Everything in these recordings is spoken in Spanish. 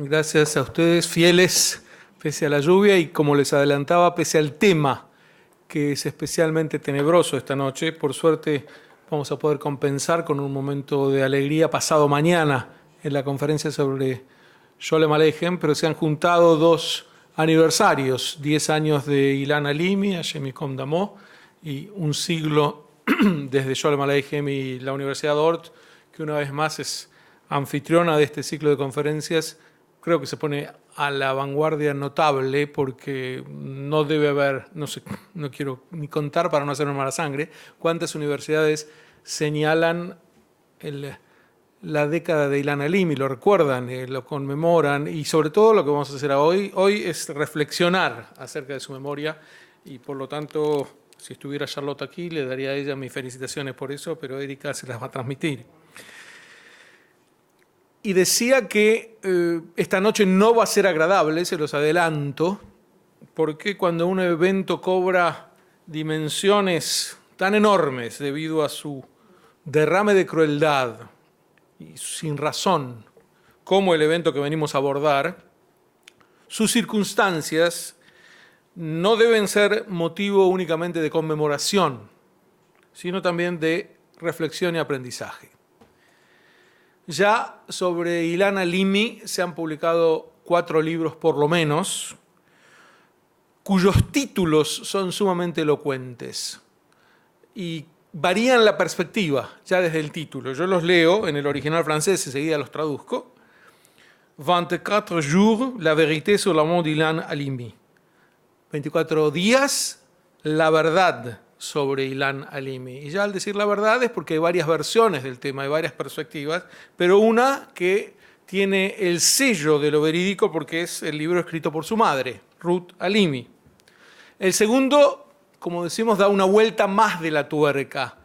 Gracias a ustedes, fieles, pese a la lluvia y, como les adelantaba, pese al tema, que es especialmente tenebroso esta noche. Por suerte vamos a poder compensar con un momento de alegría pasado mañana en la conferencia sobre Sholem Aleichem, pero se han juntado dos aniversarios, 10 años de Ilan Halimi, Hashem Yikom Damo, y un siglo desde Sholem Aleichem y la Universidad Ort, que una vez más es anfitriona de este ciclo de conferencias. Creo que se pone a la vanguardia notable porque no debe haber, no sé, no quiero ni contar para no hacerme mala sangre, cuántas universidades señalan la década de Ilan Halimi, lo recuerdan, lo conmemoran, y sobre todo lo que vamos a hacer hoy es reflexionar acerca de su memoria, y por lo tanto, si estuviera Charlotte aquí, le daría a ella mis felicitaciones por eso, pero Erika se las va a transmitir. Y decía que esta noche no va a ser agradable, se los adelanto, porque cuando un evento cobra dimensiones tan enormes debido a su derrame de crueldad y sin razón, como el evento que venimos a abordar, sus circunstancias no deben ser motivo únicamente de conmemoración, sino también de reflexión y aprendizaje. Ya sobre Ilan Halimi se han publicado 4 libros por lo menos, cuyos títulos son sumamente elocuentes y varían la perspectiva ya desde el título. Yo los leo en el original francés, enseguida los traduzco. 24 jours, la vérité sur la mort d'Ilan Halimi. 24 días, la verdad sobre Ilan Halimi. Y ya al decir la verdad es porque hay varias versiones del tema, hay varias perspectivas, pero una que tiene el sello de lo verídico porque es el libro escrito por su madre, Ruth Halimi. El segundo, como decimos, da una vuelta más de la tuerca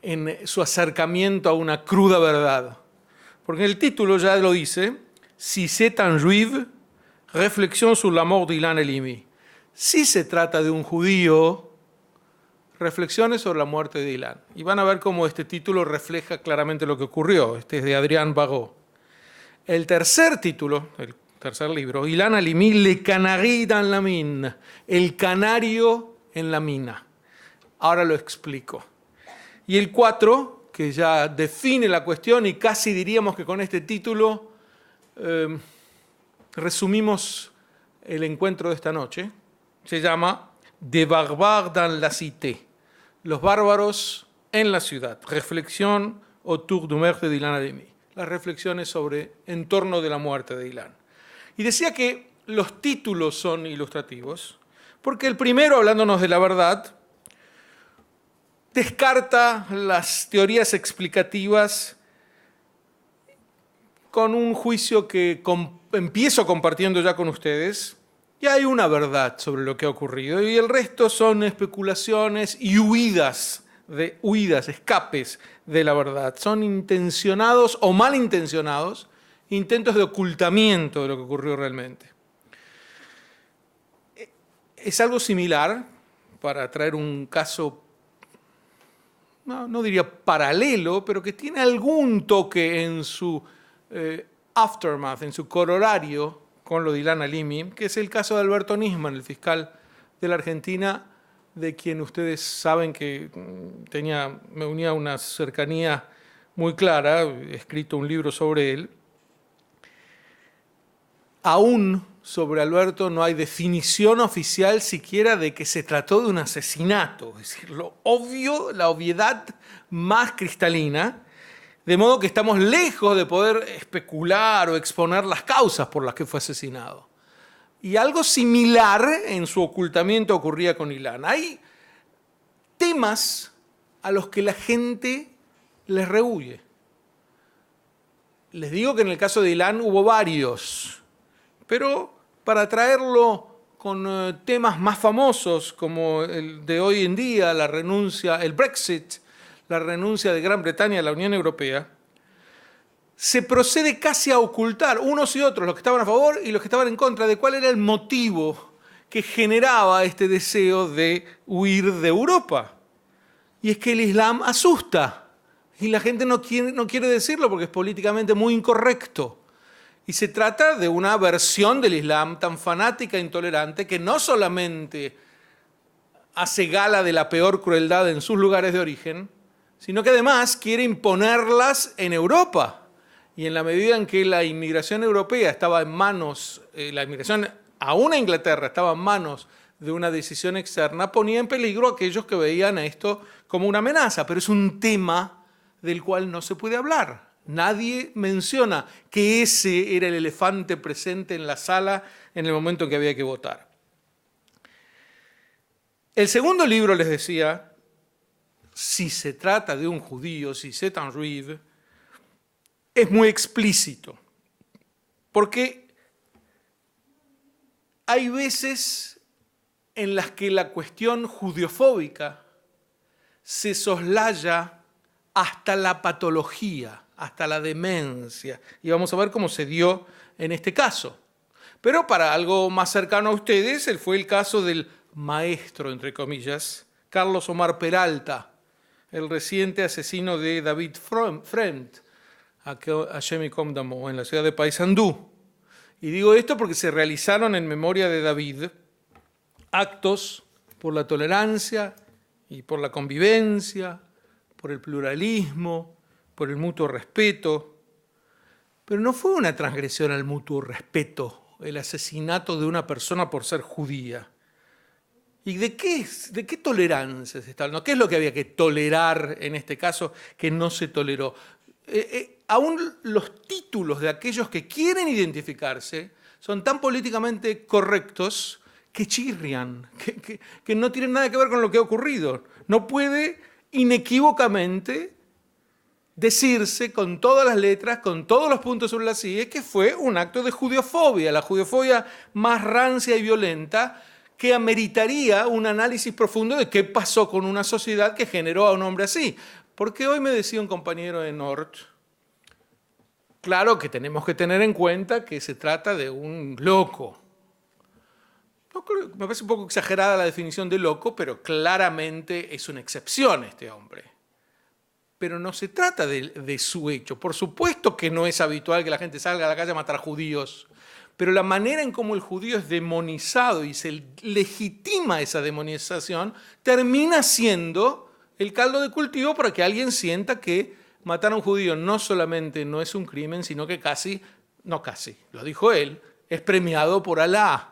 en su acercamiento a una cruda verdad. Porque el título ya lo dice, Si c'est un juif, réflexion sur la mort d'Ilan Halimi. Si se trata de un judío, reflexiones sobre la muerte de Ilan. Y van a ver cómo este título refleja claramente lo que ocurrió. Este es de Adrián Bagot. El tercer título, el tercer libro, Ilan Halimi, Le Canari dans la mine, el canario en la mina. Ahora lo explico. Y el 4, que ya define la cuestión y casi diríamos que con este título resumimos el encuentro de esta noche, se llama Des barbares dans la cité, los bárbaros en la ciudad, reflexión autour du meurtre d'Ilan Halimi, las reflexiones sobre en torno de la muerte de Ilan. Y decía que los títulos son ilustrativos, porque el primero, hablándonos de la verdad, descarta las teorías explicativas con un juicio que empiezo compartiendo ya con ustedes. Y hay una verdad sobre lo que ha ocurrido y el resto son especulaciones y huidas, escapes de la verdad. Son intencionados o malintencionados intentos de ocultamiento de lo que ocurrió realmente. Es algo similar, para traer un caso, no diría paralelo, pero que tiene algún toque en su aftermath, en su corolario, con lo de Ilan Halimi, que es el caso de Alberto Nisman, el fiscal de la Argentina, de quien ustedes saben que me unía una cercanía muy clara, he escrito un libro sobre él. Aún sobre Alberto no hay definición oficial siquiera de que se trató de un asesinato, es decir, lo obvio, la obviedad más cristalina, de modo que estamos lejos de poder especular o exponer las causas por las que fue asesinado. Y algo similar en su ocultamiento ocurría con Ilan. Hay temas a los que la gente les rehúye. Les digo que en el caso de Ilan hubo varios, pero para traerlo con temas más famosos como el de hoy en día, la renuncia, el Brexit, la renuncia de Gran Bretaña a la Unión Europea, se procede casi a ocultar unos y otros, los que estaban a favor y los que estaban en contra, de cuál era el motivo que generaba este deseo de huir de Europa. Y es que el Islam asusta y la gente no quiere decirlo porque es políticamente muy incorrecto. Y se trata de una versión del Islam tan fanática e intolerante que no solamente hace gala de la peor crueldad en sus lugares de origen, sino que además quiere imponerlas en Europa. Y en la medida en que la inmigración europea estaba en manos, la inmigración aún a Inglaterra estaba en manos de una decisión externa, ponía en peligro a aquellos que veían a esto como una amenaza. Pero es un tema del cual no se puede hablar. Nadie menciona que ese era el elefante presente en la sala en el momento en que había que votar. El segundo libro, les decía, si se trata de un judío, si c'est un juif, es muy explícito. Porque hay veces en las que la cuestión judiofóbica se soslaya hasta la patología, hasta la demencia. Y vamos a ver cómo se dio en este caso. Pero para algo más cercano a ustedes, fue el caso del maestro, entre comillas, Carlos Omar Peralta, el reciente asesino de David Freund, a Chemicom Damo, en la ciudad de Paysandú. Y digo esto porque se realizaron en memoria de David actos por la tolerancia y por la convivencia, por el pluralismo, por el mutuo respeto. Pero no fue una transgresión al mutuo respeto el asesinato de una persona por ser judía. ¿Y de qué tolerancia se está hablando? ¿Qué es lo que había que tolerar en este caso que no se toleró? Aún los títulos de aquellos que quieren identificarse son tan políticamente correctos que chirrian, que no tienen nada que ver con lo que ha ocurrido. No puede inequívocamente decirse con todas las letras, con todos los puntos sobre las IES, que fue un acto de judiofobia, la judiofobia más rancia y violenta, que ameritaría un análisis profundo de qué pasó con una sociedad que generó a un hombre así. Porque hoy me decía un compañero de Nord, claro que tenemos que tener en cuenta que se trata de un loco. Me parece un poco exagerada la definición de loco, pero claramente es una excepción este hombre. Pero no se trata de su hecho. Por supuesto que no es habitual que la gente salga a la calle a matar judíos, pero la manera en cómo el judío es demonizado y se legitima esa demonización termina siendo el caldo de cultivo para que alguien sienta que matar a un judío no solamente no es un crimen, sino que lo dijo él, es premiado por Alá.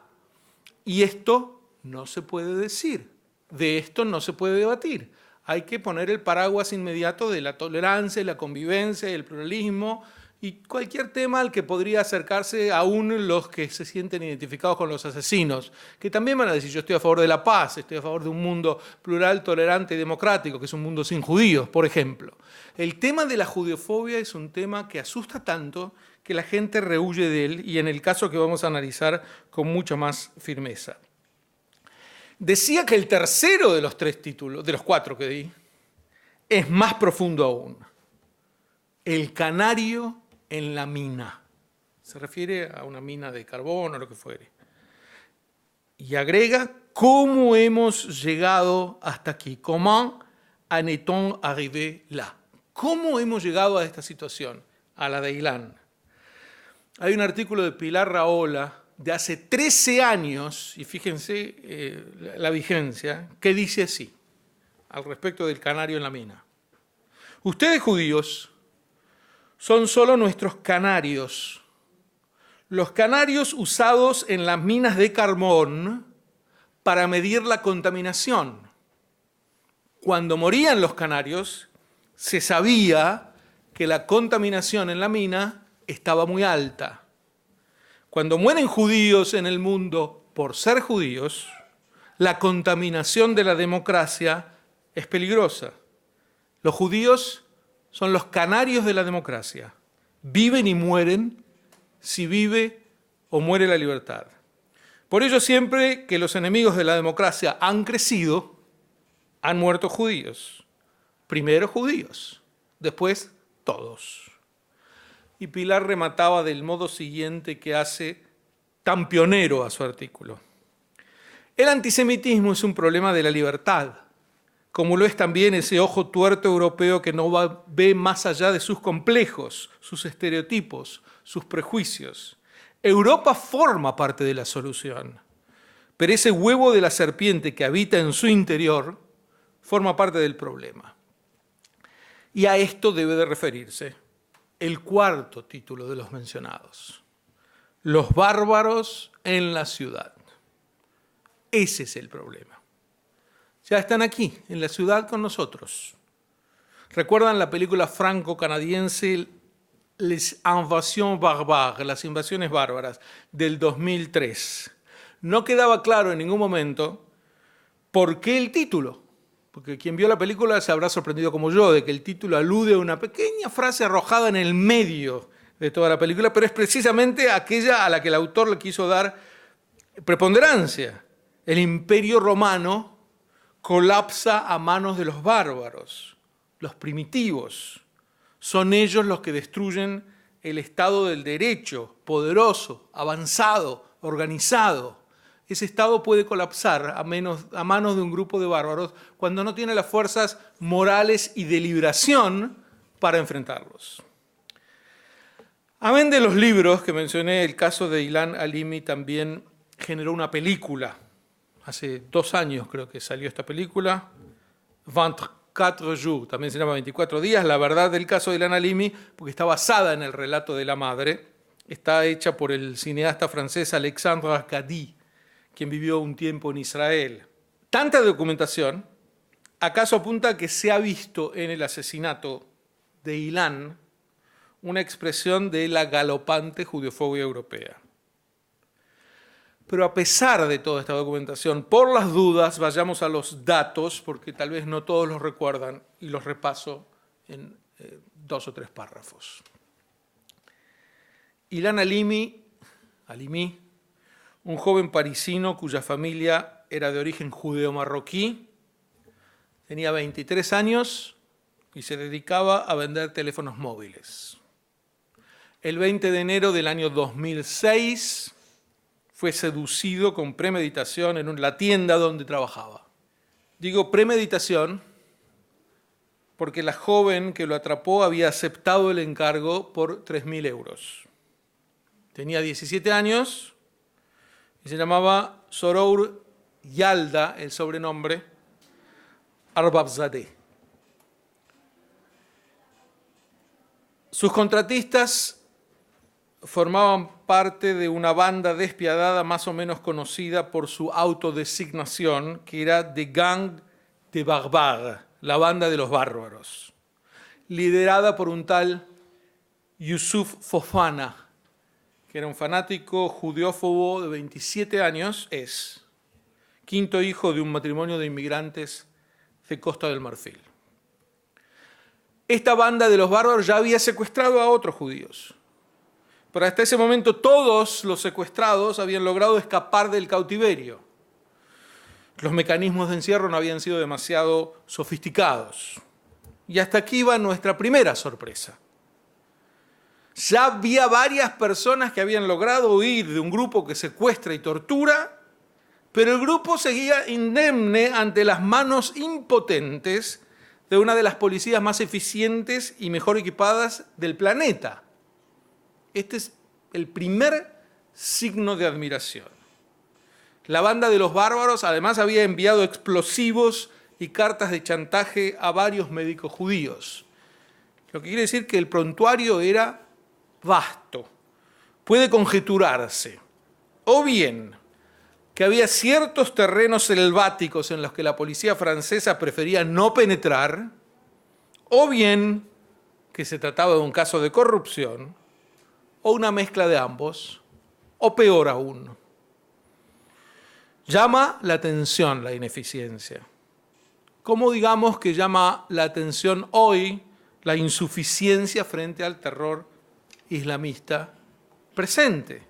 Y esto no se puede decir, de esto no se puede debatir. Hay que poner el paraguas inmediato de la tolerancia, la convivencia, el pluralismo y cualquier tema al que podría acercarse aún los que se sienten identificados con los asesinos, que también van a decir, yo estoy a favor de la paz, estoy a favor de un mundo plural, tolerante y democrático, que es un mundo sin judíos, por ejemplo. El tema de la judiofobia es un tema que asusta tanto que la gente rehuye de él, y en el caso que vamos a analizar con mucha más firmeza. Decía que el tercero de los 3 títulos, de los 4 que di, es más profundo aún. El canario en la mina. Se refiere a una mina de carbón o lo que fuere. Y agrega, ¿cómo hemos llegado hasta aquí? ¿Comment en est-on arrivé là? ¿Cómo hemos llegado a esta situación? A la de Ilán. Hay un artículo de Pilar Rahola de hace 13 años, y fíjense la vigencia, que dice así, al respecto del canario en la mina. Ustedes judíos son solo nuestros canarios, los canarios usados en las minas de carbón para medir la contaminación. Cuando morían los canarios, se sabía que la contaminación en la mina estaba muy alta. Cuando mueren judíos en el mundo por ser judíos, la contaminación de la democracia es peligrosa. Los judíos son los canarios de la democracia. Viven y mueren si vive o muere la libertad. Por ello, siempre que los enemigos de la democracia han crecido, han muerto judíos. Primero judíos, después todos. Y Pilar remataba del modo siguiente que hace tan pionero a su artículo. El antisemitismo es un problema de la libertad, como lo es también ese ojo tuerto europeo que no ve más allá de sus complejos, sus estereotipos, sus prejuicios. Europa forma parte de la solución, pero ese huevo de la serpiente que habita en su interior forma parte del problema. Y a esto debe de referirse el cuarto título de los mencionados: Los bárbaros en la ciudad. Ese es el problema. Ya están aquí, en la ciudad con nosotros. ¿Recuerdan la película franco-canadiense Les Invasions Barbares, las invasiones bárbaras, del 2003? No quedaba claro en ningún momento por qué el título, porque quien vio la película se habrá sorprendido como yo de que el título alude a una pequeña frase arrojada en el medio de toda la película, pero es precisamente aquella a la que el autor le quiso dar preponderancia. El Imperio Romano colapsa a manos de los bárbaros, los primitivos. Son ellos los que destruyen el Estado del derecho, poderoso, avanzado, organizado. Ese Estado puede colapsar a manos de un grupo de bárbaros cuando no tiene las fuerzas morales y de liberación para enfrentarlos. Amén de los libros que mencioné, el caso de Ilan Halimi también generó una película. Hace 2 años creo que salió esta película, 24 jours, también se llama 24 días, la verdad del caso de Ilan Halimi, porque está basada en el relato de la madre. Está hecha por el cineasta francés Alexandre Acadie, quien vivió un tiempo en Israel. Tanta documentación, acaso apunta a que se ha visto en el asesinato de Ilan una expresión de la galopante judeofobia europea. Pero a pesar de toda esta documentación, por las dudas, vayamos a los datos, porque tal vez no todos los recuerdan, y los repaso en 2 o 3 párrafos. Ilan Halimi, un joven parisino cuya familia era de origen judeo-marroquí, tenía 23 años y se dedicaba a vender teléfonos móviles. El 20 de enero del año 2006 fue seducido con premeditación en la tienda donde trabajaba. Digo premeditación porque la joven que lo atrapó había aceptado el encargo por 3.000 euros. Tenía 17 años y se llamaba Sorour Yalda, el sobrenombre, Arbabzadeh. Sus contratistas formaban parte de una banda despiadada más o menos conocida por su autodesignación, que era The Gang des Barbares, la banda de los bárbaros, liderada por un tal Youssouf Fofana, que era un fanático judeófobo de 27 años, quinto hijo de un matrimonio de inmigrantes de Costa del Marfil. Esta banda de los bárbaros ya había secuestrado a otros judíos, pero hasta ese momento todos los secuestrados habían logrado escapar del cautiverio. Los mecanismos de encierro no habían sido demasiado sofisticados. Y hasta aquí va nuestra primera sorpresa. Ya había varias personas que habían logrado huir de un grupo que secuestra y tortura, pero el grupo seguía indemne ante las manos impotentes de una de las policías más eficientes y mejor equipadas del planeta. Este es el primer signo de admiración. La banda de los bárbaros además había enviado explosivos y cartas de chantaje a varios médicos judíos. Lo que quiere decir que el prontuario era vasto. Puede conjeturarse, o bien que había ciertos terrenos selváticos en los que la policía francesa prefería no penetrar, o bien que se trataba de un caso de corrupción, o una mezcla de ambos, o peor aún. Llama la atención la ineficiencia. ¿Cómo digamos que llama la atención hoy la insuficiencia frente al terror islamista presente?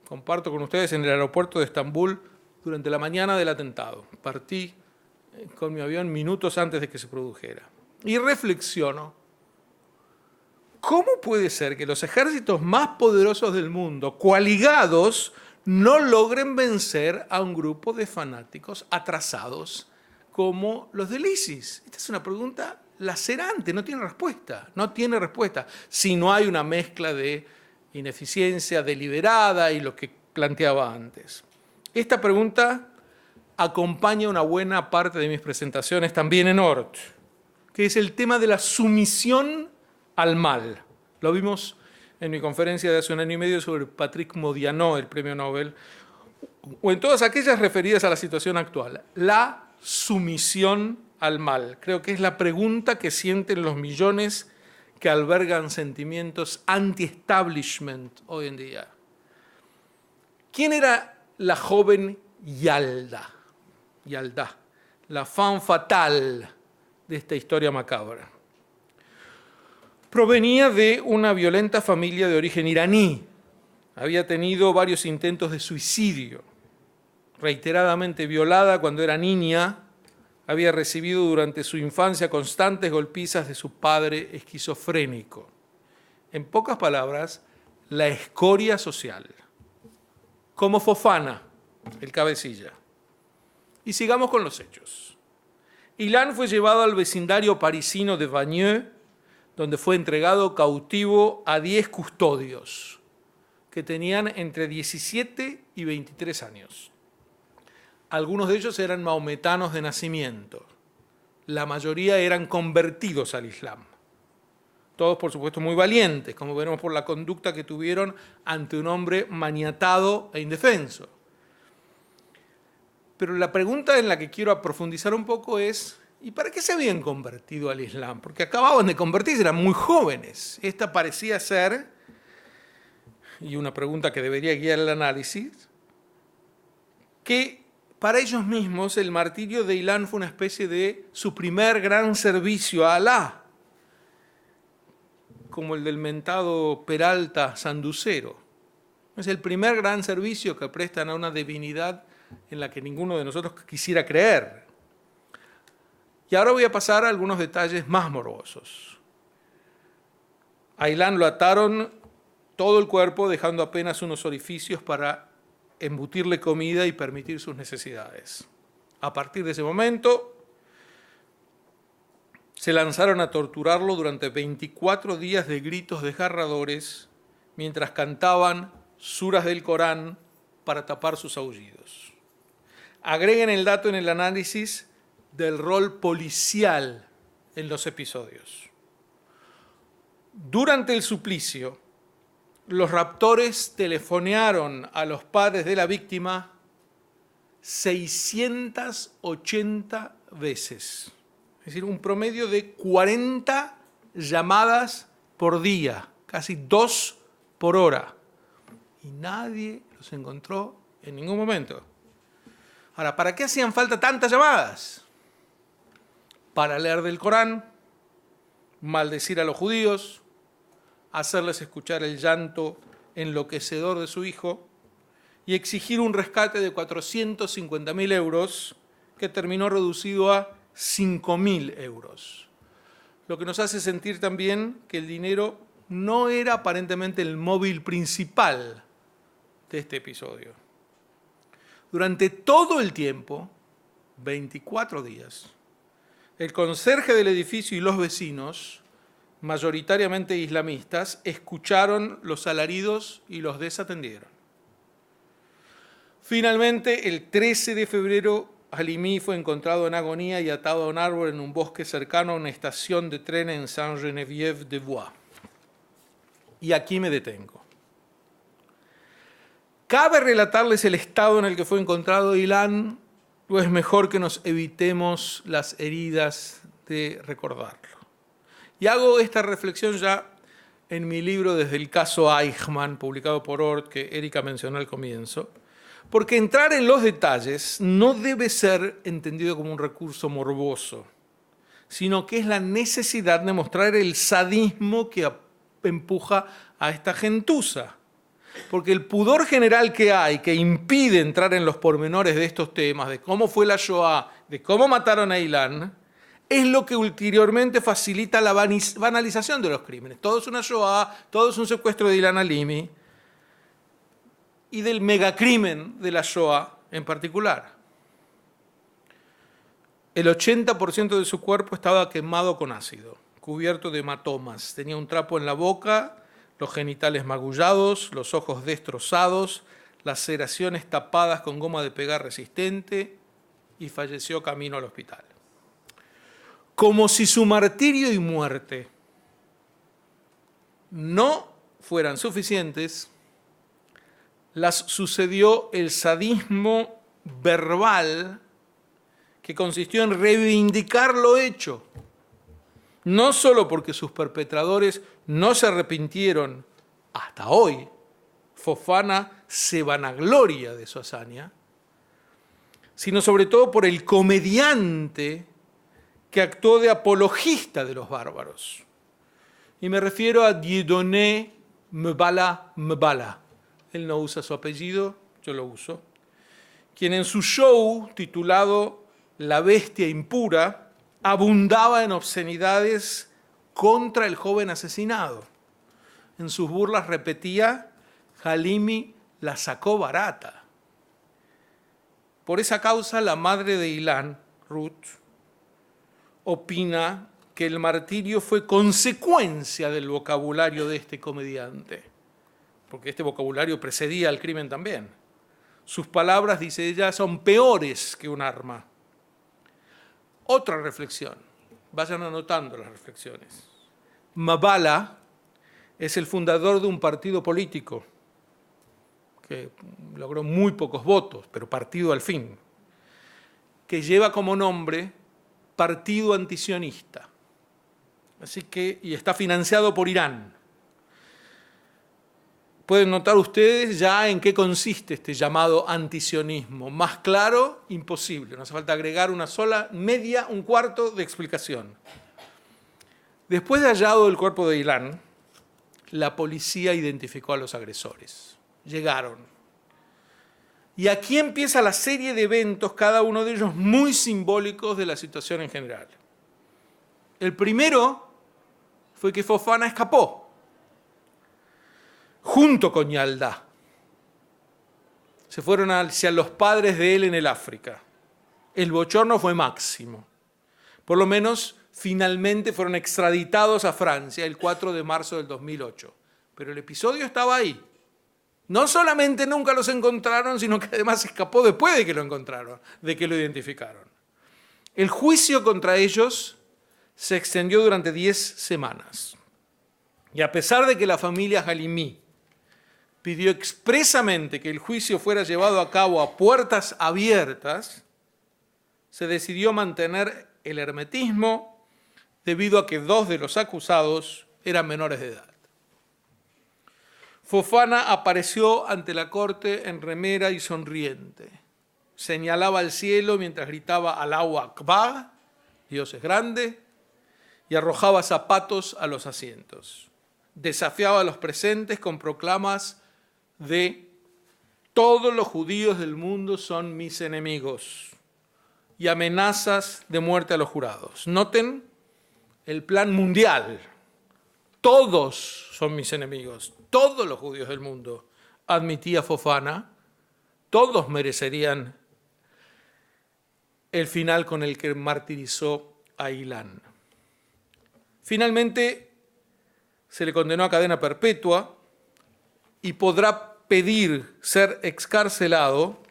Comparto con ustedes, en el aeropuerto de Estambul durante la mañana del atentado. Partí con mi avión minutos antes de que se produjera. Y reflexiono, ¿cómo puede ser que los ejércitos más poderosos del mundo, coaligados, no logren vencer a un grupo de fanáticos atrasados como los del ISIS? Esta es una pregunta lacerante, no tiene respuesta, no tiene respuesta. Si no hay una mezcla de ineficiencia deliberada y lo que planteaba antes. Esta pregunta acompaña una buena parte de mis presentaciones también en Ort, que es el tema de la sumisión al mal. Lo vimos en mi conferencia de hace un año y medio sobre Patrick Modiano, el premio Nobel, o en todas aquellas referidas a la situación actual. La sumisión al mal. Creo que es la pregunta que sienten los millones que albergan sentimientos anti-establishment hoy en día. ¿Quién era la joven Yalda, la femme fatale de esta historia macabra? Provenía de una violenta familia de origen iraní. Había tenido varios intentos de suicidio. Reiteradamente violada cuando era niña, había recibido durante su infancia constantes golpizas de su padre esquizofrénico. En pocas palabras, la escoria social. Como Fofana, el cabecilla. Y sigamos con los hechos. Ilan fue llevado al vecindario parisino de Bagneux, donde fue entregado cautivo a 10 custodios, que tenían entre 17 y 23 años. Algunos de ellos eran maometanos de nacimiento. La mayoría eran convertidos al Islam. Todos, por supuesto, muy valientes, como veremos por la conducta que tuvieron ante un hombre maniatado e indefenso. Pero la pregunta en la que quiero profundizar un poco es, ¿y para qué se habían convertido al Islam? Porque acababan de convertirse, eran muy jóvenes. Esta parecía ser, y una pregunta que debería guiar el análisis, que para ellos mismos el martirio de Ilan fue una especie de su primer gran servicio a Alá, como el del mentado Peralta Sanducero. Es el primer gran servicio que prestan a una divinidad en la que ninguno de nosotros quisiera creer. Y ahora voy a pasar a algunos detalles más morbosos. A Ilan lo ataron todo el cuerpo, dejando apenas unos orificios para embutirle comida y permitir sus necesidades. A partir de ese momento, se lanzaron a torturarlo durante 24 días de gritos desgarradores, mientras cantaban suras del Corán para tapar sus aullidos. Agreguen el dato en el análisis del rol policial en los episodios. Durante el suplicio, los raptores telefonearon a los padres de la víctima 680 veces. Es decir, un promedio de 40 llamadas por día, casi 2 por hora. Y nadie los encontró en ningún momento. Ahora, ¿para qué hacían falta tantas llamadas? Para leer del Corán, maldecir a los judíos, hacerles escuchar el llanto enloquecedor de su hijo y exigir un rescate de 450.000 euros que terminó reducido a 5.000 euros. Lo que nos hace sentir también que el dinero no era aparentemente el móvil principal de este episodio. Durante todo el tiempo, 24 días, el conserje del edificio y los vecinos, mayoritariamente islamistas, escucharon los alaridos y los desatendieron. Finalmente, el 13 de febrero, Halimi fue encontrado en agonía y atado a un árbol en un bosque cercano a una estación de tren en Saint-Geneviève-des-Bois. Y aquí me detengo. ¿Cabe relatarles el estado en el que fue encontrado Ilan o es mejor que nos evitemos las heridas de recordarlo? Y hago esta reflexión ya en mi libro Desde el caso Eichmann, publicado por Ort, que Erika mencionó al comienzo, porque entrar en los detalles no debe ser entendido como un recurso morboso, sino que es la necesidad de mostrar el sadismo que empuja a esta gentuza. Porque el pudor general que hay, que impide entrar en los pormenores de estos temas, de cómo fue la Shoah, de cómo mataron a Ilan, es lo que ulteriormente facilita la banalización de los crímenes. Todo es una Shoah, todo es un secuestro de Ilan Halimi y del megacrimen de la Shoah en particular. El 80% de su cuerpo estaba quemado con ácido, cubierto de hematomas. Tenía un trapo en la boca, los genitales magullados, los ojos destrozados, laceraciones tapadas con goma de pegar resistente y falleció camino al hospital. Como si su martirio y muerte no fueran suficientes, las sucedió el sadismo verbal que consistió en reivindicar lo hecho, no solo porque sus perpetradores no se arrepintieron hasta hoy, Fofana se vanagloria de su hazaña, sino sobre todo por el comediante que actuó de apologista de los bárbaros. Y me refiero a Dieudonné Mbala Mbala. Él no usa su apellido, yo lo uso. Quien en su show titulado La bestia impura abundaba en obscenidades contra el joven asesinado. En sus burlas repetía: Halimi la sacó barata. Por esa causa, la madre de Ilan, Ruth, opina que el martirio fue consecuencia del vocabulario de este comediante, porque este vocabulario precedía al crimen también. Sus palabras, dice ella, son peores que un arma. Otra reflexión, vayan anotando las reflexiones. Mbala es el fundador de un partido político que logró muy pocos votos, pero partido al fin, que lleva como nombre Partido Antisionista. Así que, y está financiado por Irán. Pueden notar ustedes ya en qué consiste este llamado antisionismo. Más claro, imposible. No hace falta agregar una sola, media, un cuarto de explicación. Después de hallado el cuerpo de Ilan, la policía identificó a los agresores. Llegaron. Y aquí empieza la serie de eventos, cada uno de ellos muy simbólicos de la situación en general. El primero fue que Fofana escapó, junto con Yaldá. Se fueron hacia los padres de él en el África. El bochorno fue máximo. Por lo menos, finalmente fueron extraditados a Francia el 4 de marzo del 2008. Pero el episodio estaba ahí. No solamente nunca los encontraron, sino que además escapó después de que lo encontraron, de que lo identificaron. El juicio contra ellos se extendió durante 10 semanas. Y a pesar de que la familia Halimi pidió expresamente que el juicio fuera llevado a cabo a puertas abiertas, se decidió mantener el hermetismo debido a que 2 de los acusados eran menores de edad. Fofana apareció ante la corte en remera y sonriente. Señalaba al cielo mientras gritaba Allahu Akbar, Dios es grande, y arrojaba zapatos a los asientos. Desafiaba a los presentes con proclamas de todos los judíos del mundo son mis enemigos y amenazas de muerte a los jurados. Noten el plan mundial. Todos son mis enemigos, todos los judíos del mundo, admitía Fofana, todos merecerían el final con el que martirizó a Ilan. Finalmente, se le condenó a cadena perpetua y podrá pedir ser excarcelado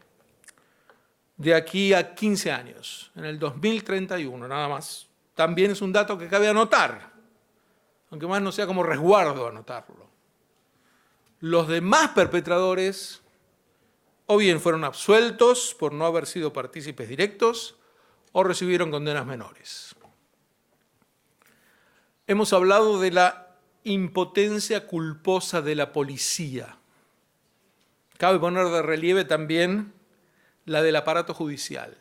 de aquí a 15 años, en el 2031, nada más. También es un dato que cabe anotar, aunque más no sea como resguardo anotarlo. Los demás perpetradores o bien fueron absueltos por no haber sido partícipes directos o recibieron condenas menores. Hemos hablado de la impotencia culposa de la policía. Cabe poner de relieve también la del aparato judicial.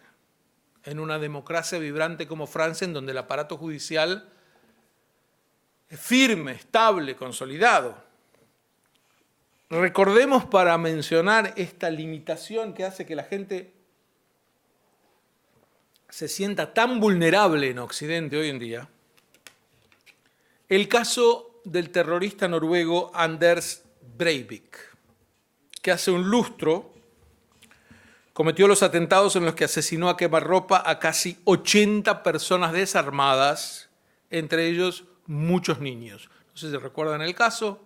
En una democracia vibrante como Francia, en donde el aparato judicial es firme, estable, consolidado. Recordemos, para mencionar esta limitación que hace que la gente se sienta tan vulnerable en Occidente hoy en día, el caso del terrorista noruego Anders Breivik, que hace un lustro cometió los atentados en los que asesinó a quemarropa a casi 80 personas desarmadas, entre ellos muchos niños. No sé si recuerdan el caso,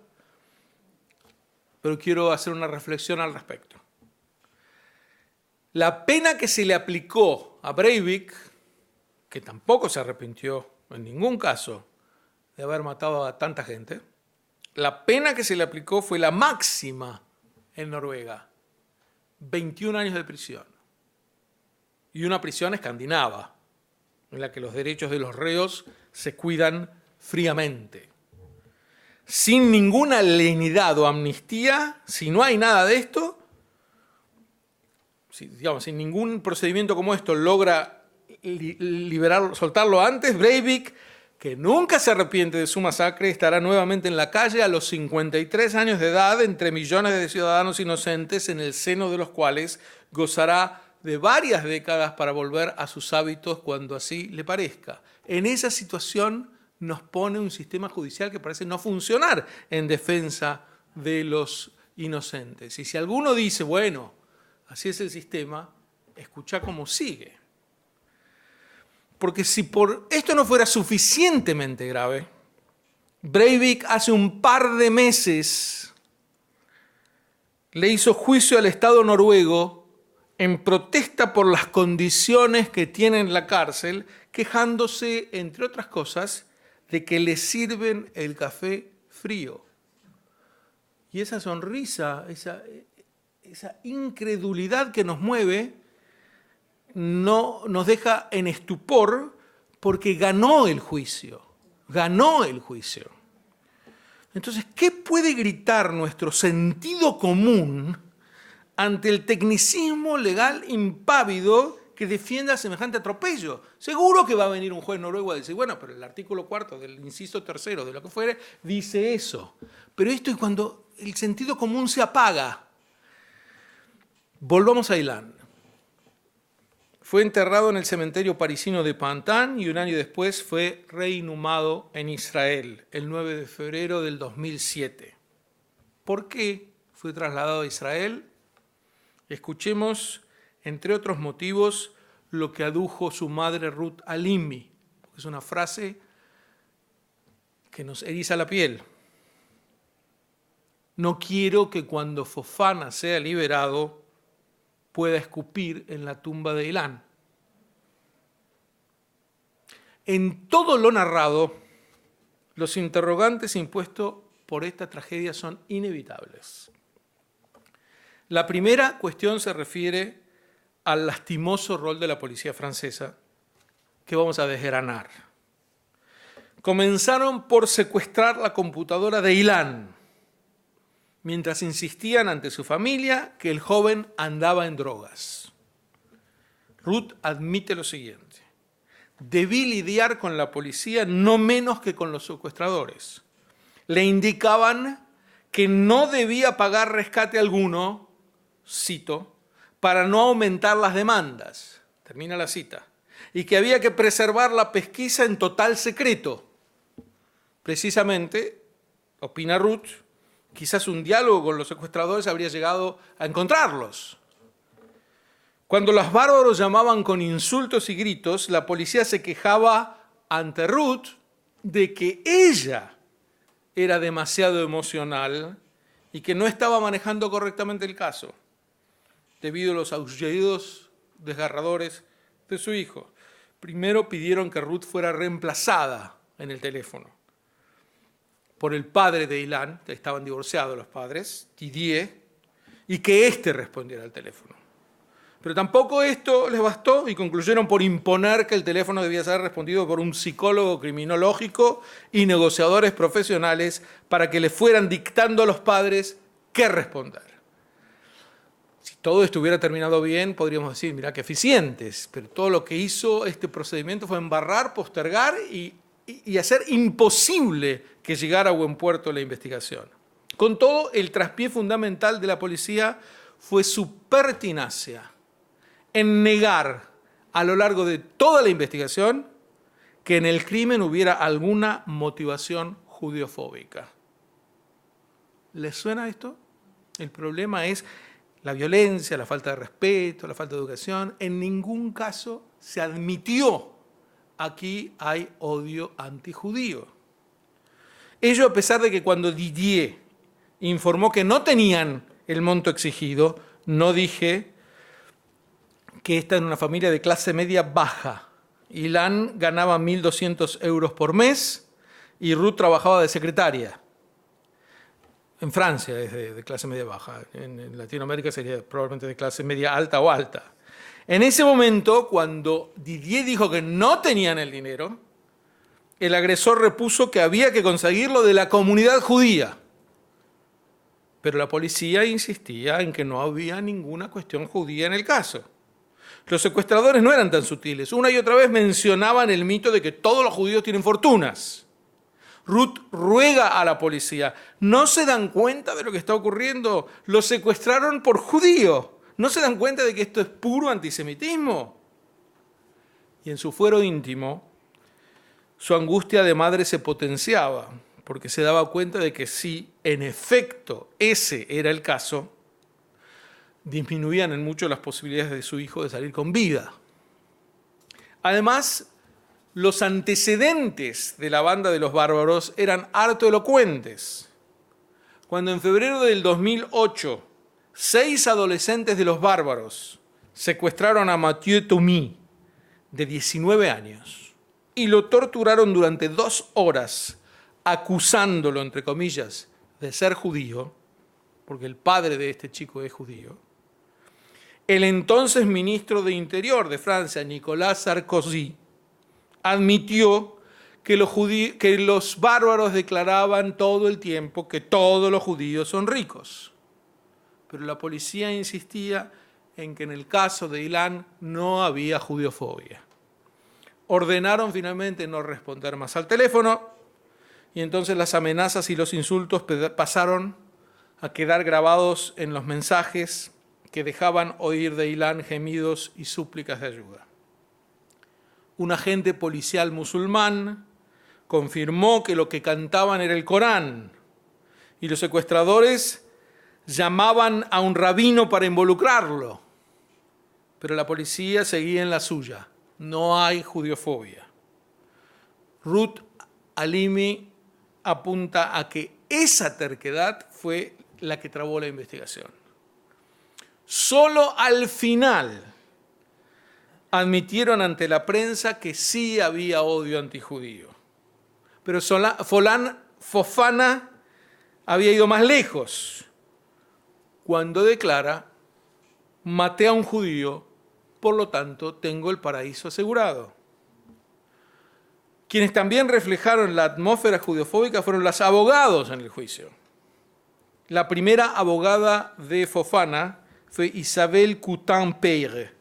pero quiero hacer una reflexión al respecto. La pena que se le aplicó a Breivik, que tampoco se arrepintió en ningún caso de haber matado a tanta gente, la pena que se le aplicó fue la máxima en Noruega, 21 años de prisión. Y una prisión escandinava, en la que los derechos de los reos se cuidan fríamente. Sin ninguna lenidad o amnistía, si no hay nada de esto, sin ningún procedimiento como esto logra soltarlo antes, Breivik, que nunca se arrepiente de su masacre, estará nuevamente en la calle a los 53 años de edad entre millones de ciudadanos inocentes en el seno de los cuales gozará de varias décadas para volver a sus hábitos cuando así le parezca. En esa situación nos pone un sistema judicial que parece no funcionar en defensa de los inocentes. Y si alguno dice, bueno, así es el sistema, escucha cómo sigue. Porque si por esto no fuera suficientemente grave, Breivik hace un par de meses le hizo juicio al Estado noruego en protesta por las condiciones que tiene en la cárcel, quejándose, entre otras cosas, de que le sirven el café frío. Y esa sonrisa, esa incredulidad que nos mueve, no nos deja en estupor porque ganó el juicio. Entonces, ¿qué puede gritar nuestro sentido común ante el tecnicismo legal impávido que defienda semejante atropello? Seguro que va a venir un juez noruego a decir, bueno, pero el artículo 4 del inciso 3 de lo que fuere dice eso. Pero esto es cuando el sentido común se apaga. Volvamos a Ilan. Fue enterrado en el cementerio parisino de Pantin y un año después fue reinhumado en Israel, el 9 de febrero del 2007. ¿Por qué fue trasladado a Israel? Escuchemos, entre otros motivos, lo que adujo su madre Ruth Halimi. Es una frase que nos eriza la piel. No quiero que cuando Fofana sea liberado pueda escupir en la tumba de Ilan. En todo lo narrado, los interrogantes impuestos por esta tragedia son inevitables. La primera cuestión se refiere al lastimoso rol de la policía francesa, que vamos a desgranar. Comenzaron por secuestrar la computadora de Ilan, mientras insistían ante su familia que el joven andaba en drogas. Ruth admite lo siguiente: debí lidiar con la policía no menos que con los secuestradores. Le indicaban que no debía pagar rescate alguno, cito, para no aumentar las demandas, termina la cita, y que había que preservar la pesquisa en total secreto. Precisamente, opina Ruth, quizás un diálogo con los secuestradores habría llegado a encontrarlos. Cuando los bárbaros llamaban con insultos y gritos, la policía se quejaba ante Ruth de que ella era demasiado emocional y que no estaba manejando correctamente el caso, debido a los aullidos desgarradores de su hijo. Primero pidieron que Ruth fuera reemplazada en el teléfono por el padre de Ilan, estaban divorciados los padres, Didier, y que éste respondiera al teléfono. Pero tampoco esto les bastó y concluyeron por imponer que el teléfono debía ser respondido por un psicólogo criminológico y negociadores profesionales para que le fueran dictando a los padres qué responder. Si todo esto hubiera terminado bien, podríamos decir, mirá qué eficientes, pero todo lo que hizo este procedimiento fue embarrar, postergar y hacer imposible que llegara a buen puerto la investigación. Con todo, el traspié fundamental de la policía fue su pertinacia en negar a lo largo de toda la investigación que en el crimen hubiera alguna motivación judeofóbica. ¿Les suena esto? El problema es la violencia, la falta de respeto, la falta de educación. En ningún caso se admitió aquí hay odio antijudío. Ello a pesar de que cuando Didier informó que no tenían el monto exigido, no dije que esta era una familia de clase media baja. Ilan ganaba 1.200 euros por mes y Ruth trabajaba de secretaria. En Francia es de clase media baja, en Latinoamérica sería probablemente de clase media alta o alta. En ese momento, cuando Didier dijo que no tenían el dinero, el agresor repuso que había que conseguirlo de la comunidad judía. Pero la policía insistía en que no había ninguna cuestión judía en el caso. Los secuestradores no eran tan sutiles. Una y otra vez mencionaban el mito de que todos los judíos tienen fortunas. Ruth ruega a la policía, ¿no se dan cuenta de lo que está ocurriendo? Los secuestraron por judío. ¿No se dan cuenta de que esto es puro antisemitismo? Y en su fuero íntimo, su angustia de madre se potenciaba, porque se daba cuenta de que si en efecto ese era el caso, disminuían en mucho las posibilidades de su hijo de salir con vida. Además, los antecedentes de la banda de los bárbaros eran harto elocuentes. Cuando en febrero del 2008, 6 adolescentes de los bárbaros secuestraron a Mathieu Toumi, de 19 años, y lo torturaron durante 2 horas, acusándolo, entre comillas, de ser judío, porque el padre de este chico es judío, el entonces ministro de Interior de Francia, Nicolas Sarkozy, admitió que los bárbaros declaraban todo el tiempo que todos los judíos son ricos. Pero la policía insistía en que en el caso de Ilan no había judiofobia. Ordenaron finalmente no responder más al teléfono y entonces las amenazas y los insultos pasaron a quedar grabados en los mensajes que dejaban oír de Ilan gemidos y súplicas de ayuda. Un agente policial musulmán confirmó que lo que cantaban era el Corán y los secuestradores llamaban a un rabino para involucrarlo. Pero la policía seguía en la suya. No hay judiofobia. Ruth Halimi apunta a que esa terquedad fue la que trabó la investigación. Solo al final admitieron ante la prensa que sí había odio antijudío. Pero Fofana había ido más lejos cuando declara: maté a un judío, por lo tanto tengo el paraíso asegurado. Quienes también reflejaron la atmósfera judeofóbica fueron los abogados en el juicio. La primera abogada de Fofana fue Isabelle Coutin-Peyre,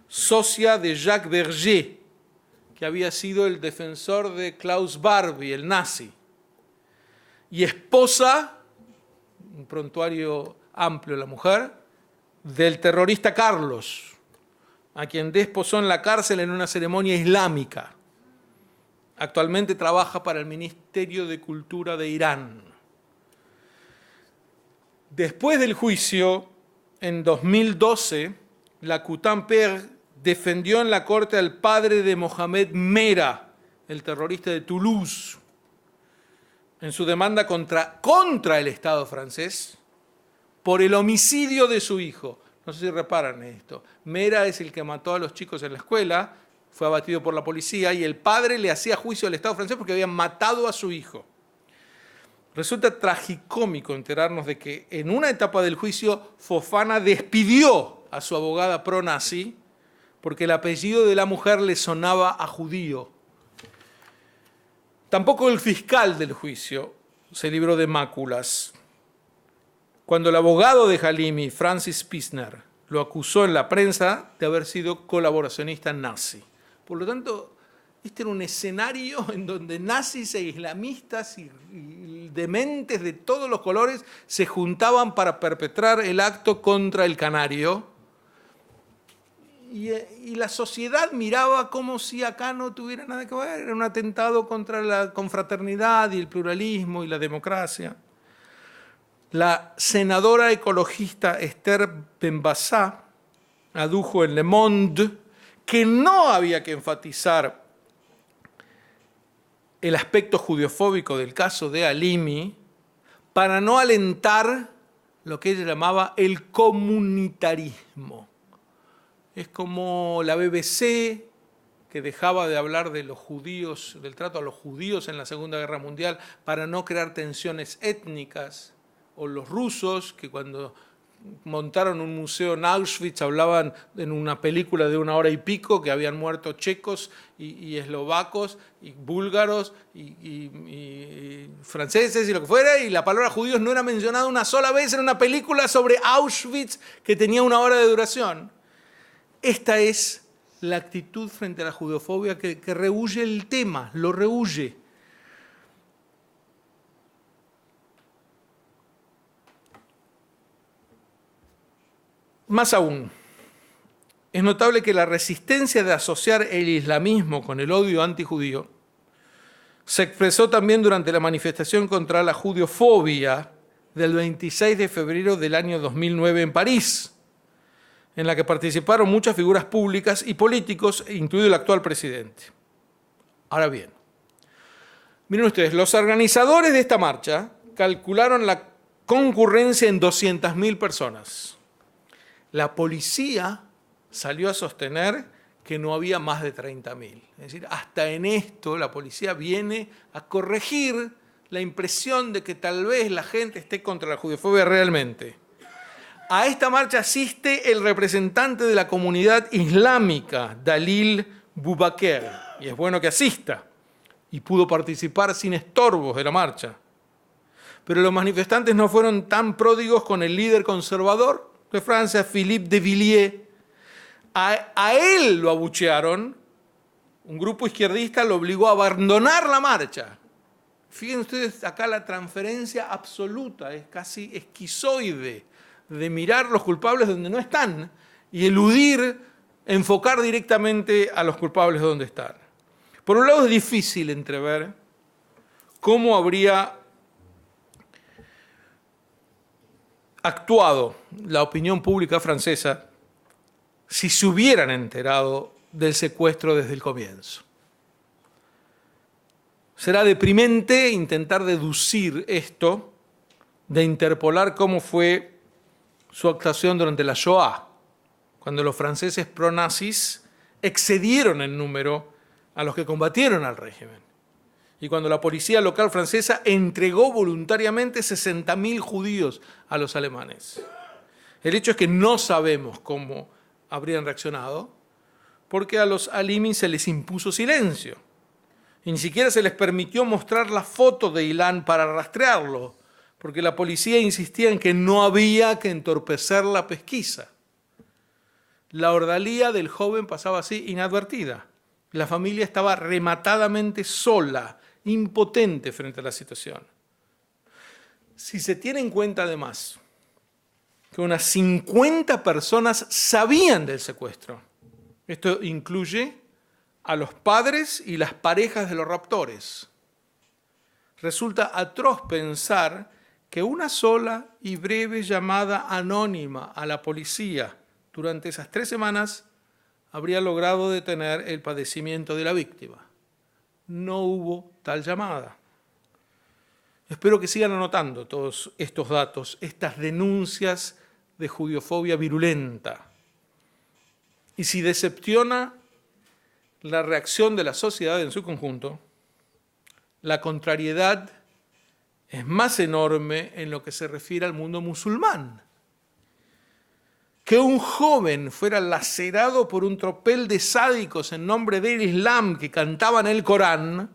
socia de Jacques Berger, que había sido el defensor de Klaus Barbie, el nazi, y esposa, un prontuario amplio la mujer, del terrorista Carlos, a quien desposó en la cárcel en una ceremonia islámica. Actualmente trabaja para el Ministerio de Cultura de Irán. Después del juicio, en 2012, la Coutin-Peyre defendió en la corte al padre de Mohamed Merah, el terrorista de Toulouse, en su demanda contra el Estado francés por el homicidio de su hijo. No sé si reparan esto. Merah es el que mató a los chicos en la escuela, fue abatido por la policía y el padre le hacía juicio al Estado francés porque habían matado a su hijo. Resulta tragicómico enterarnos de que en una etapa del juicio Fofana despidió a su abogada pro-nazi porque el apellido de la mujer le sonaba a judío. Tampoco el fiscal del juicio se libró de máculas. Cuando el abogado de Halimi, Francis Pisner, lo acusó en la prensa de haber sido colaboracionista nazi. Por lo tanto, este era un escenario en donde nazis e islamistas y dementes de todos los colores se juntaban para perpetrar el acto contra el canario. Y la sociedad miraba como si acá no tuviera nada que ver. Era un atentado contra la confraternidad y el pluralismo y la democracia. La senadora ecologista Esther Benbassa adujo en Le Monde que no había que enfatizar el aspecto judeofóbico del caso de Halimi para no alentar lo que ella llamaba el comunitarismo. Es como la BBC, que dejaba de hablar de los judíos, del trato a los judíos en la Segunda Guerra Mundial para no crear tensiones étnicas, o los rusos, que cuando montaron un museo en Auschwitz hablaban en una película de 1 hora y pico que habían muerto checos y eslovacos y búlgaros y franceses y lo que fuera, y la palabra judíos no era mencionada una sola vez en una película sobre Auschwitz que tenía 1 hora de duración. Esta es la actitud frente a la judeofobia que rehúye el tema, lo rehúye. Más aún, es notable que la resistencia de asociar el islamismo con el odio antijudío se expresó también durante la manifestación contra la judeofobia del 26 de febrero del año 2009 en París, en la que participaron muchas figuras públicas y políticos, incluido el actual presidente. Ahora bien, miren ustedes, los organizadores de esta marcha calcularon la concurrencia en 200.000 personas. La policía salió a sostener que no había más de 30.000. Es decir, hasta en esto la policía viene a corregir la impresión de que tal vez la gente esté contra la judeofobia realmente. A esta marcha asiste el representante de la comunidad islámica, Dalil Boubaker, y es bueno que asista, y pudo participar sin estorbos de la marcha. Pero los manifestantes no fueron tan pródigos con el líder conservador de Francia, Philippe de Villiers. A él lo abuchearon, un grupo izquierdista lo obligó a abandonar la marcha. Fíjense ustedes acá la transferencia absoluta, es casi esquizoide, de mirar los culpables donde no están y eludir, enfocar directamente a los culpables donde están. Por un lado es difícil entrever cómo habría actuado la opinión pública francesa si se hubieran enterado del secuestro desde el comienzo. Será deprimente intentar deducir esto, de interpolar cómo fue su actuación durante la Shoah, cuando los franceses pronazis excedieron en número a los que combatieron al régimen, y cuando la policía local francesa entregó voluntariamente 60.000 judíos a los alemanes. El hecho es que no sabemos cómo habrían reaccionado, porque a los Halimi se les impuso silencio, y ni siquiera se les permitió mostrar la foto de Ilan para rastrearlo, porque la policía insistía en que no había que entorpecer la pesquisa. La ordalía del joven pasaba así inadvertida. La familia estaba rematadamente sola, impotente frente a la situación. Si se tiene en cuenta además que unas 50 personas sabían del secuestro, esto incluye a los padres y las parejas de los raptores, resulta atroz pensar que una sola y breve llamada anónima a la policía durante esas 3 semanas habría logrado detener el padecimiento de la víctima. No hubo tal llamada. Espero que sigan anotando todos estos datos, estas denuncias de judiofobia virulenta. Y si decepciona la reacción de la sociedad en su conjunto, la contrariedad es más enorme en lo que se refiere al mundo musulmán. Que un joven fuera lacerado por un tropel de sádicos en nombre del Islam que cantaban el Corán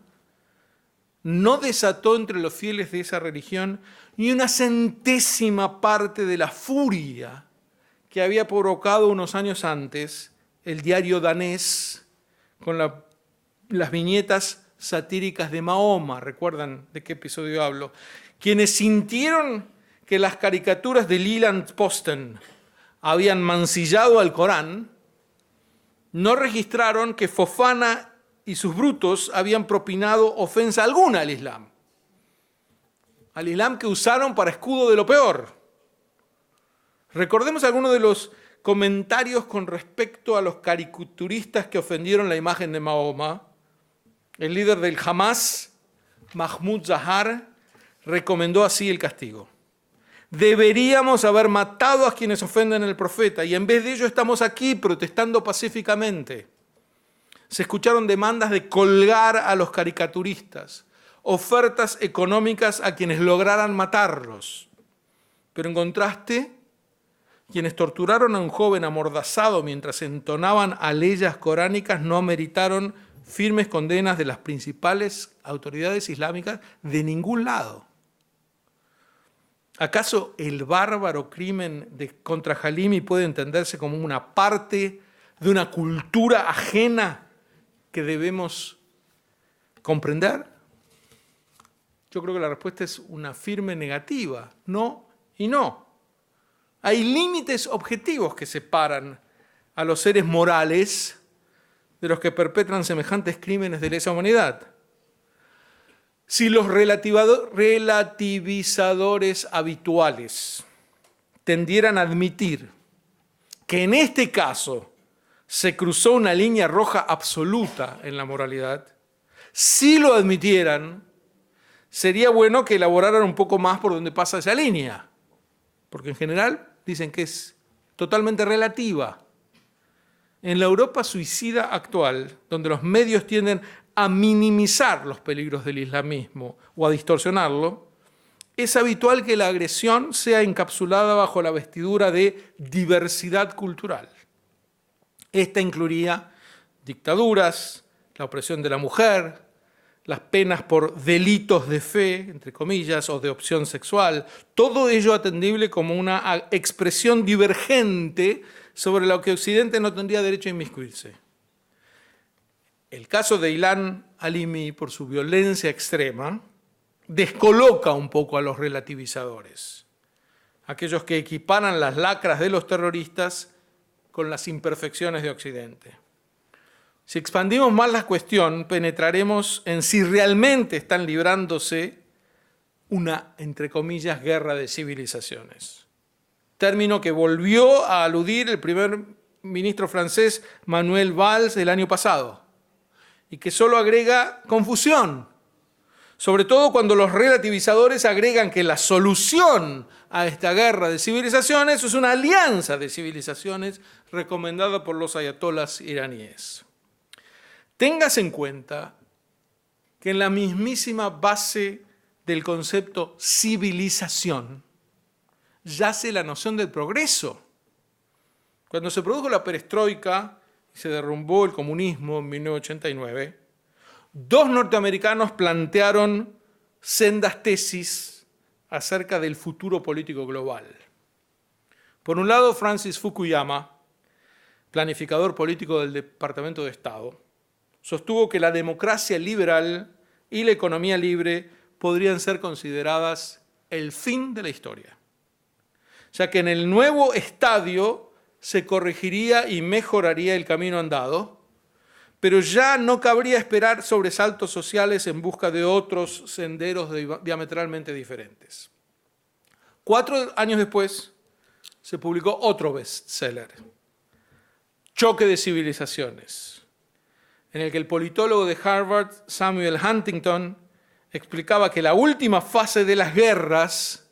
no desató entre los fieles de esa religión ni una centésima parte de la furia que había provocado unos años antes el diario danés con las viñetas satíricas de Mahoma. ¿Recuerdan de qué episodio hablo? Quienes sintieron que las caricaturas de Jyllands-Posten habían mancillado al Corán, no registraron que Fofana y sus brutos habían propinado ofensa alguna al Islam. al Islam que usaron para escudo de lo peor. Recordemos algunos de los comentarios con respecto a los caricaturistas que ofendieron la imagen de Mahoma. El líder del Hamas, Mahmoud Zahar, recomendó así el castigo. Deberíamos haber matado a quienes ofenden al profeta y en vez de ello estamos aquí protestando pacíficamente. Se escucharon demandas de colgar a los caricaturistas, ofertas económicas a quienes lograran matarlos. Pero en contraste, quienes torturaron a un joven amordazado mientras entonaban aleyas coránicas no meritaron firmes condenas de las principales autoridades islámicas de ningún lado. ¿Acaso el bárbaro crimen contra Halimi puede entenderse como una parte de una cultura ajena que debemos comprender? Yo creo que la respuesta es una firme negativa, no y no. Hay límites objetivos que separan a los seres morales de los que perpetran semejantes crímenes de lesa humanidad. Si los relativizadores habituales tendieran a admitir que en este caso se cruzó una línea roja absoluta en la moralidad, si lo admitieran, sería bueno que elaboraran un poco más por donde pasa esa línea, porque en general dicen que es totalmente relativa. En la Europa suicida actual, donde los medios tienden a minimizar los peligros del islamismo o a distorsionarlo, es habitual que la agresión sea encapsulada bajo la vestidura de diversidad cultural. Esta incluiría dictaduras, la opresión de la mujer, las penas por delitos de fe, entre comillas, o de opción sexual, todo ello atendible como una expresión divergente sobre lo que Occidente no tendría derecho a inmiscuirse. El caso de Ilan Halimi, por su violencia extrema, descoloca un poco a los relativizadores, aquellos que equiparan las lacras de los terroristas con las imperfecciones de Occidente. Si expandimos más la cuestión, penetraremos en si realmente están librándose una, entre comillas, guerra de civilizaciones. Término que volvió a aludir el primer ministro francés Manuel Valls el año pasado y que solo agrega confusión, sobre todo cuando los relativizadores agregan que la solución a esta guerra de civilizaciones es una alianza de civilizaciones recomendada por los ayatolas iraníes. Tengas en cuenta que en la mismísima base del concepto civilización yace la noción del progreso. Cuando se produjo la perestroika y se derrumbó el comunismo en 1989, dos norteamericanos plantearon sendas tesis acerca del futuro político global. Por un lado, Francis Fukuyama, planificador político del Departamento de Estado, sostuvo que la democracia liberal y la economía libre podrían ser consideradas el fin de la historia, ya que en el nuevo estadio se corregiría y mejoraría el camino andado, pero ya no cabría esperar sobresaltos sociales en busca de otros senderos diametralmente diferentes. 4 años después se publicó otro bestseller, Choque de Civilizaciones, en el que el politólogo de Harvard, Samuel Huntington, explicaba que la última fase de las guerras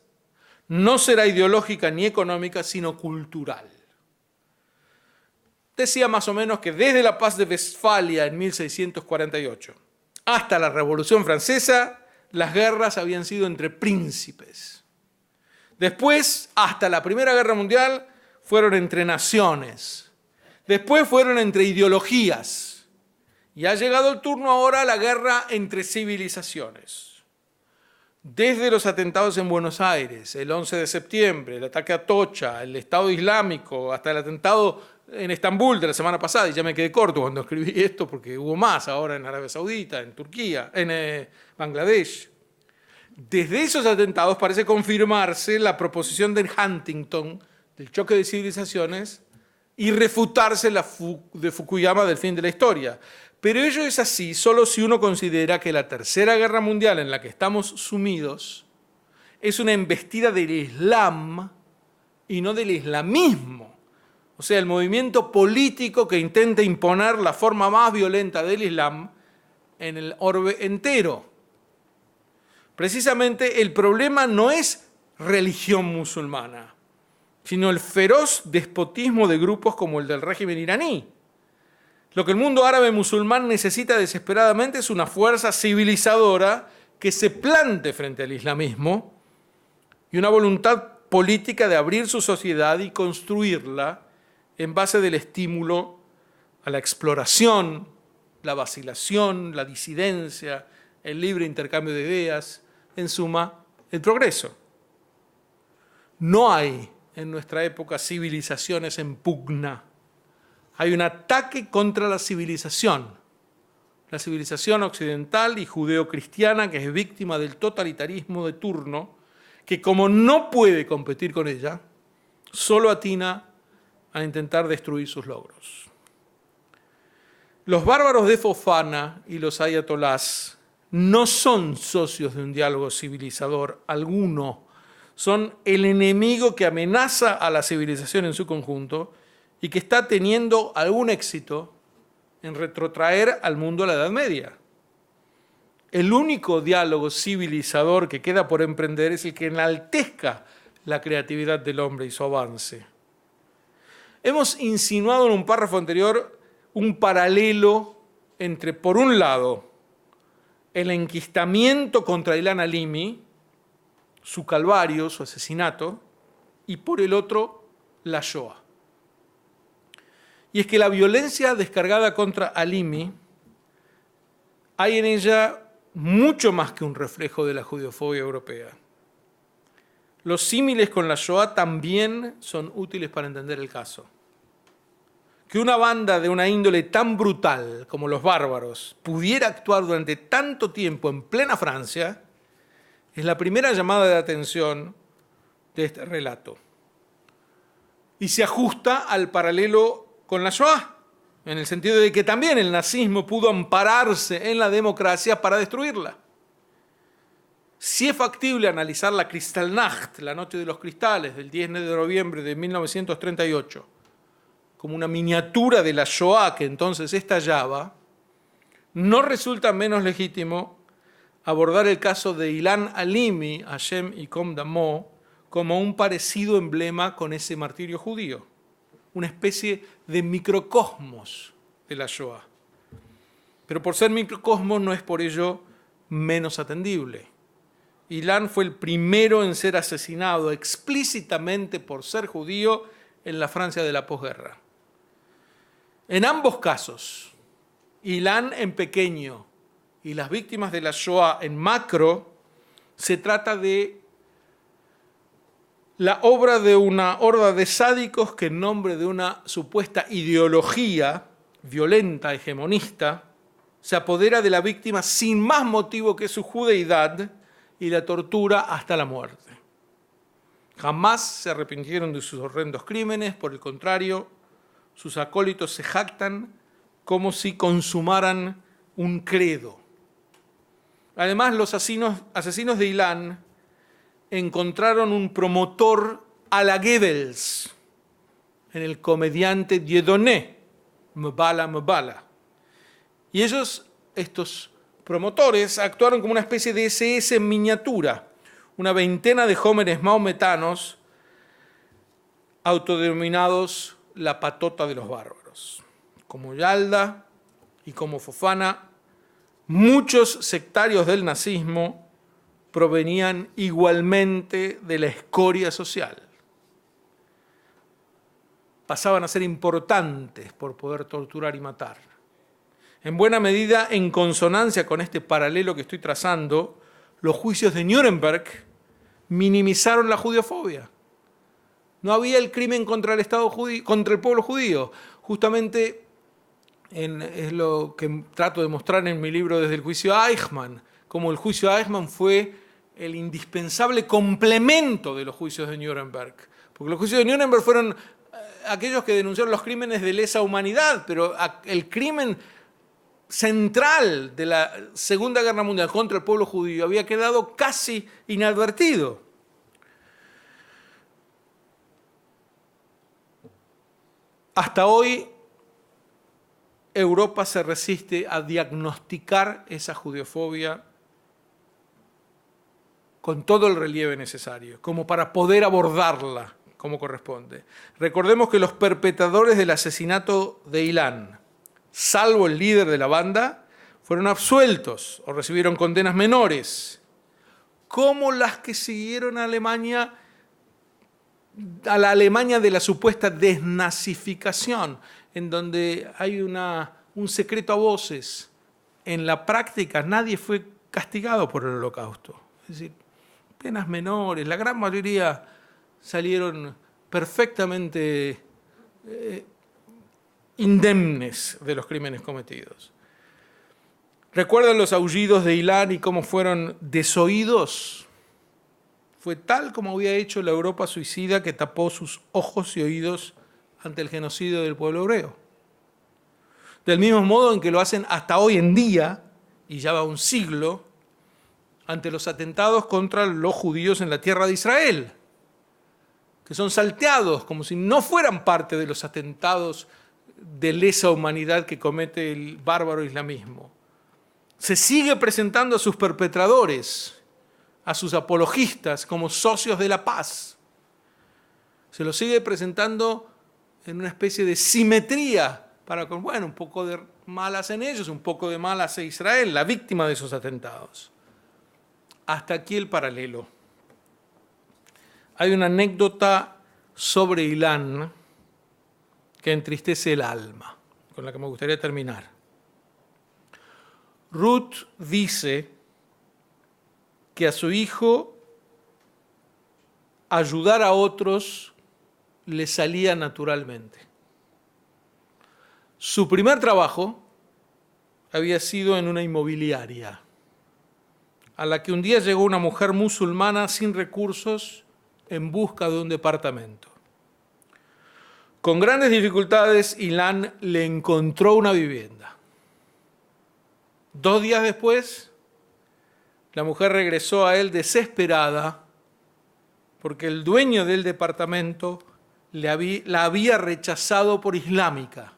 no será ideológica ni económica, sino cultural. Decía más o menos que desde la paz de Westfalia en 1648 hasta la Revolución Francesa, las guerras habían sido entre príncipes. Después, hasta la Primera Guerra Mundial, fueron entre naciones. Después fueron entre ideologías. Y ha llegado el turno ahora a la guerra entre civilizaciones. Desde los atentados en Buenos Aires, el 11 de septiembre, el ataque a Atocha, el Estado Islámico, hasta el atentado en Estambul de la semana pasada, y ya me quedé corto cuando escribí esto porque hubo más ahora en Arabia Saudita, en Turquía, en Bangladesh. Desde esos atentados parece confirmarse la proposición de Huntington del choque de civilizaciones y refutarse la de Fukuyama del fin de la historia. Pero ello es así solo si uno considera que la Tercera Guerra Mundial en la que estamos sumidos es una embestida del Islam y no del islamismo. O sea, el movimiento político que intenta imponer la forma más violenta del Islam en el orbe entero. Precisamente el problema no es religión musulmana, sino el feroz despotismo de grupos como el del régimen iraní. Lo que el mundo árabe musulmán necesita desesperadamente es una fuerza civilizadora que se plante frente al islamismo y una voluntad política de abrir su sociedad y construirla en base del estímulo a la exploración, la vacilación, la disidencia, el libre intercambio de ideas, en suma, el progreso. No hay en nuestra época civilizaciones en pugna. Hay un ataque contra la civilización occidental y judeocristiana que es víctima del totalitarismo de turno, que como no puede competir con ella, solo atina a intentar destruir sus logros. Los bárbaros de Fofana y los ayatolás no son socios de un diálogo civilizador alguno, son el enemigo que amenaza a la civilización en su conjunto y que está teniendo algún éxito en retrotraer al mundo a la Edad Media. El único diálogo civilizador que queda por emprender es el que enaltezca la creatividad del hombre y su avance. Hemos insinuado en un párrafo anterior un paralelo entre, por un lado, el enquistamiento contra Ilan Halimi, su calvario, su asesinato, y por el otro, la Shoah. Y es que la violencia descargada contra Halimi, hay en ella mucho más que un reflejo de la judeofobia europea. Los símiles con la Shoah también son útiles para entender el caso. Que una banda de una índole tan brutal como los bárbaros pudiera actuar durante tanto tiempo en plena Francia es la primera llamada de atención de este relato. Y se ajusta al paralelo con la Shoah, en el sentido de que también el nazismo pudo ampararse en la democracia para destruirla. Si es factible analizar la Kristallnacht, la noche de los cristales, del 10 de noviembre de 1938, como una miniatura de la Shoah que entonces estallaba, no resulta menos legítimo abordar el caso de Ilan Halimi, Hashem Yikam Damo, como un parecido emblema con ese martirio judío, una especie de microcosmos de la Shoah. Pero por ser microcosmos no es por ello menos atendible. Ilan fue el primero en ser asesinado explícitamente por ser judío en la Francia de la posguerra. En ambos casos, Ilan en pequeño y las víctimas de la Shoah en macro, se trata de la obra de una horda de sádicos que en nombre de una supuesta ideología violenta, hegemonista, se apodera de la víctima sin más motivo que su judeidad y la tortura hasta la muerte. Jamás se arrepintieron de sus horrendos crímenes, por el contrario, sus acólitos se jactan como si consumaran un credo. Además, los asesinos de Ilan encontraron un promotor a la Goebbels en el comediante Dieudonné, Mbala. Y ellos, estos promotores, actuaron como una especie de SS en miniatura, una veintena de jóvenes maometanos autodenominados la patota de los bárbaros. Como Yalda y como Fofana, muchos sectarios del nazismo provenían igualmente de la escoria social. Pasaban a ser importantes por poder torturar y matar. En buena medida, en consonancia con este paralelo que estoy trazando, los juicios de Nuremberg minimizaron la judeofobia. No había el crimen contra el Estado judío, contra el pueblo judío. Justamente es lo que trato de mostrar en mi libro Desde el juicio a Eichmann, como el juicio a Eichmann fue el indispensable complemento de los juicios de Nuremberg. Porque los juicios de Nuremberg fueron aquellos que denunciaron los crímenes de lesa humanidad, pero el crimen central de la Segunda Guerra Mundial contra el pueblo judío había quedado casi inadvertido. Hasta hoy, Europa se resiste a diagnosticar esa judeofobia con todo el relieve necesario, como para poder abordarla como corresponde. Recordemos que los perpetradores del asesinato de Ilan, salvo el líder de la banda, fueron absueltos o recibieron condenas menores, como las que siguieron a Alemania, a la Alemania de la supuesta desnazificación, en donde hay un secreto a voces. En la práctica nadie fue castigado por el Holocausto. Es decir, penas menores, la gran mayoría salieron perfectamente indemnes de los crímenes cometidos. ¿Recuerdan los aullidos de Ilan y cómo fueron desoídos? Fue tal como había hecho la Europa suicida que tapó sus ojos y oídos ante el genocidio del pueblo hebreo. Del mismo modo en que lo hacen hasta hoy en día, y ya va un siglo, ante los atentados contra los judíos en la tierra de Israel, que son salteados como si no fueran parte de los atentados de lesa humanidad que comete el bárbaro islamismo. Se sigue presentando a sus perpetradores, a sus apologistas, como socios de la paz. Se los sigue presentando en una especie de simetría para con, bueno, un poco de mal hacen ellos, un poco de mal hace Israel, la víctima de esos atentados. Hasta aquí el paralelo. Hay una anécdota sobre Ilan que entristece el alma, con la que me gustaría terminar. Ruth dice que a su hijo ayudar a otros le salía naturalmente. Su primer trabajo había sido en una inmobiliaria, a la que un día llegó una mujer musulmana sin recursos en busca de un departamento. Con grandes dificultades, Ilan le encontró una vivienda. 2 días después, la mujer regresó a él desesperada porque el dueño del departamento la había rechazado por islámica.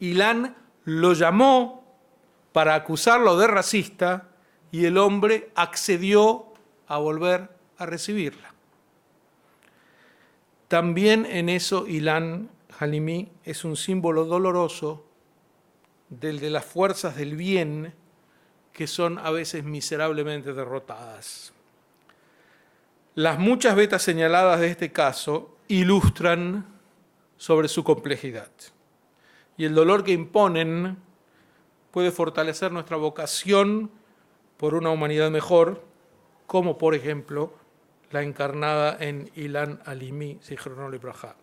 Ilan lo llamó para acusarlo de racista y el hombre accedió a volver a recibirla. También en eso Ilan Halimi es un símbolo doloroso del de las fuerzas del bien que son a veces miserablemente derrotadas. Las muchas vetas señaladas de este caso ilustran sobre su complejidad. Y el dolor que imponen puede fortalecer nuestra vocación por una humanidad mejor, como por ejemplo la encarnada en Ilan Halimi, Zichrono Libraja.